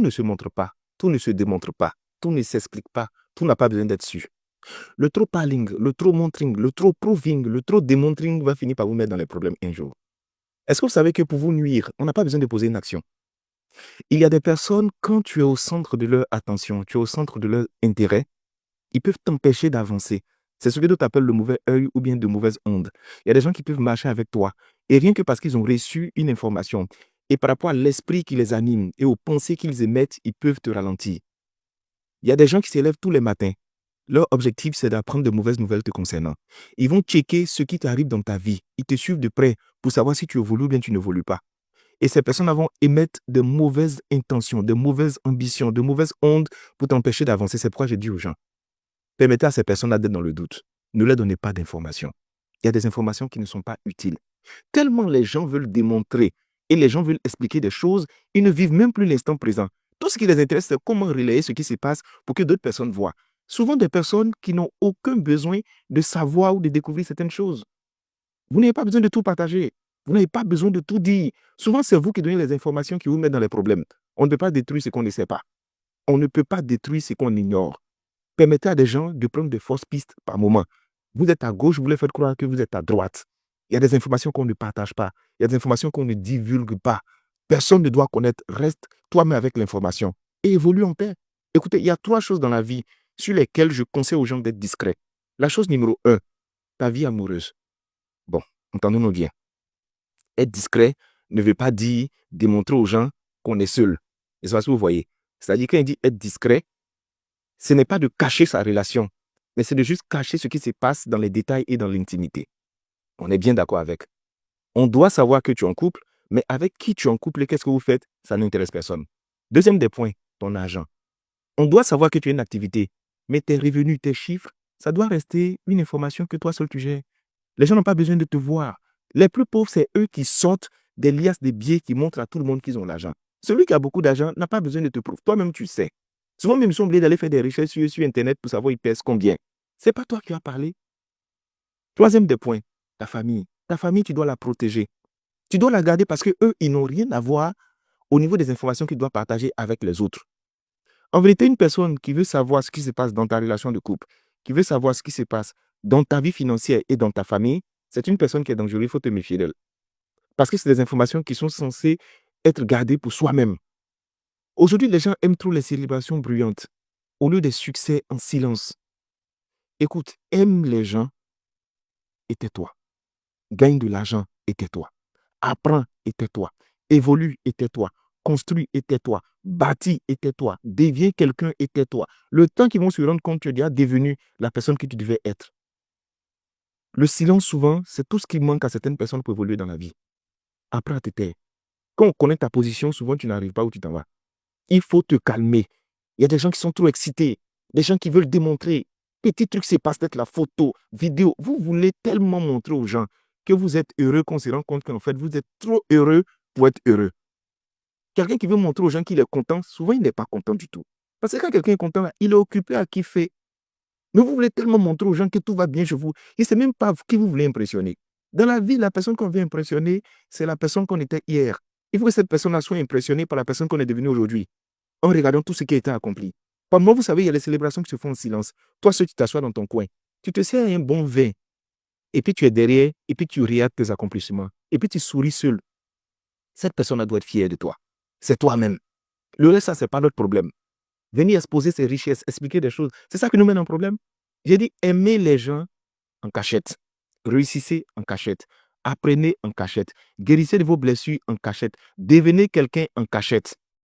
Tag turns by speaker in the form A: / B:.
A: ne se montre pas, tout ne se démontre pas, tout ne s'explique pas, tout n'a pas besoin d'être su. Le trop parling, le trop montring, le trop proving, le trop démontring va finir par vous mettre dans les problèmes un jour. Est-ce que vous savez que pour vous nuire, on n'a pas besoin de poser une action? Il y a des personnes, quand tu es au centre de leur attention, tu es au centre de leur intérêt, ils peuvent t'empêcher d'avancer. C'est ce que d'autres appellent le mauvais œil ou bien de mauvaises ondes. Il y a des gens qui peuvent marcher avec toi. Et rien que parce qu'ils ont reçu une information, et par rapport à l'esprit qui les anime et aux pensées qu'ils émettent, ils peuvent te ralentir. Il y a des gens qui se lèvent tous les matins. Leur objectif, c'est d'apprendre de mauvaises nouvelles te concernant. Ils vont checker ce qui t'arrive dans ta vie. Ils te suivent de près pour savoir si tu évolues ou bien tu n'évolues pas. Et ces personnes vont émettre de mauvaises intentions, de mauvaises ambitions, de mauvaises ondes pour t'empêcher d'avancer. C'est pourquoi j'ai dit aux gens, permettez à ces personnes-là d'être dans le doute. Ne leur donnez pas d'informations. Il y a des informations qui ne sont pas utiles. Tellement les gens veulent démontrer et les gens veulent expliquer des choses, ils ne vivent même plus l'instant présent. Tout ce qui les intéresse, c'est comment relayer ce qui se passe pour que d'autres personnes voient. Souvent des personnes qui n'ont aucun besoin de savoir ou de découvrir certaines choses. Vous n'avez pas besoin de tout partager. Vous n'avez pas besoin de tout dire. Souvent, c'est vous qui donnez les informations qui vous mettent dans les problèmes. On ne peut pas détruire ce qu'on ne sait pas. On ne peut pas détruire ce qu'on ignore. Permettez à des gens de prendre de fausses pistes par moment. Vous êtes à gauche, vous voulez faire croire que vous êtes à droite. Il y a des informations qu'on ne partage pas. Il y a des informations qu'on ne divulgue pas. Personne ne doit connaître. Reste toi-même avec l'information et évolue en paix. Écoutez, il y a 3 choses dans la vie sur lesquelles je conseille aux gens d'être discrets. La chose numéro 1, ta vie amoureuse. Bon, entendons-nous bien. Être discret ne veut pas dire démontrer aux gens qu'on est seul. Et c'est ce que vous voyez. C'est-à-dire quand il dit être discret, ce n'est pas de cacher sa relation, mais c'est de juste cacher ce qui se passe dans les détails et dans l'intimité. On est bien d'accord avec. On doit savoir que tu es en couple, mais avec qui tu es en couple et qu'est-ce que vous faites, ça n'intéresse personne. Deuxième des points, ton argent. On doit savoir que tu as une activité, mais tes revenus, tes chiffres, ça doit rester une information que toi seul tu gères. Les gens n'ont pas besoin de te voir. Les plus pauvres, c'est eux qui sortent des liasses de billets qui montrent à tout le monde qu'ils ont l'argent. Celui qui a beaucoup d'argent n'a pas besoin de te prouver. Toi-même, tu sais. Souvent, même, ils sont obligés d'aller faire des recherches sur Internet pour savoir ils pèsent combien. Ce n'est pas toi qui as parlé. Troisième des points, ta famille. Ta famille, tu dois la protéger. Tu dois la garder parce qu'eux, ils n'ont rien à voir au niveau des informations qu'ils doivent partager avec les autres. En vérité, une personne qui veut savoir ce qui se passe dans ta relation de couple, qui veut savoir ce qui se passe dans ta vie financière et dans ta famille, c'est une personne qui est dangereuse, il faut te méfier d'elle. Parce que c'est des informations qui sont censées être gardées pour soi-même. Aujourd'hui, les gens aiment trop les célébrations bruyantes au lieu des succès en silence. Écoute, aime les gens et tais-toi. Gagne de l'argent et tais-toi. Apprends et tais-toi. Évolue et tais-toi. Construis et tais-toi. Bâtis et tais-toi. Deviens quelqu'un et tais-toi. Le temps qu'ils vont se rendre compte que tu es déjà devenu la personne que tu devais être. Le silence, souvent, c'est tout ce qui manque à certaines personnes pour évoluer dans la vie. Apprends à te taire. Quand on connaît ta position, souvent tu n'arrives pas où tu t'en vas. Il faut te calmer. Il y a des gens qui sont trop excités. Des gens qui veulent démontrer. Petit truc, c'est pas peut-être la photo, vidéo. Vous voulez tellement montrer aux gens que vous êtes heureux qu'on se rend compte qu'en fait, vous êtes trop heureux pour être heureux. Quelqu'un qui veut montrer aux gens qu'il est content, souvent, il n'est pas content du tout. Parce que quand quelqu'un est content, là, il est occupé à kiffer. Mais vous voulez tellement montrer aux gens que tout va bien chez vous. Et ce n'est même pas qui vous voulez impressionner. Dans la vie, la personne qu'on veut impressionner, c'est la personne qu'on était hier. Il faut que cette personne-là soit impressionnée par la personne qu'on est devenue aujourd'hui. En regardant tout ce qui a été accompli. Par moi, vous savez, il y a les célébrations qui se font en silence. Toi, seul, tu t'assois dans ton coin. Tu te sers un bon vin. Et puis, tu es derrière. Et puis, tu regardes tes accomplissements. Et puis, tu souris seul. Cette personne-là doit être fière de toi. C'est toi-même. Le reste, ça, ce n'est pas notre problème. Venir exposer ses richesses, expliquer des choses. C'est ça qui nous mène en problème. J'ai dit, aimez les gens en cachette. Réussissez en cachette. Apprenez en cachette. Guérissez de vos blessures en cachette. Devenez quelqu'un en cachette.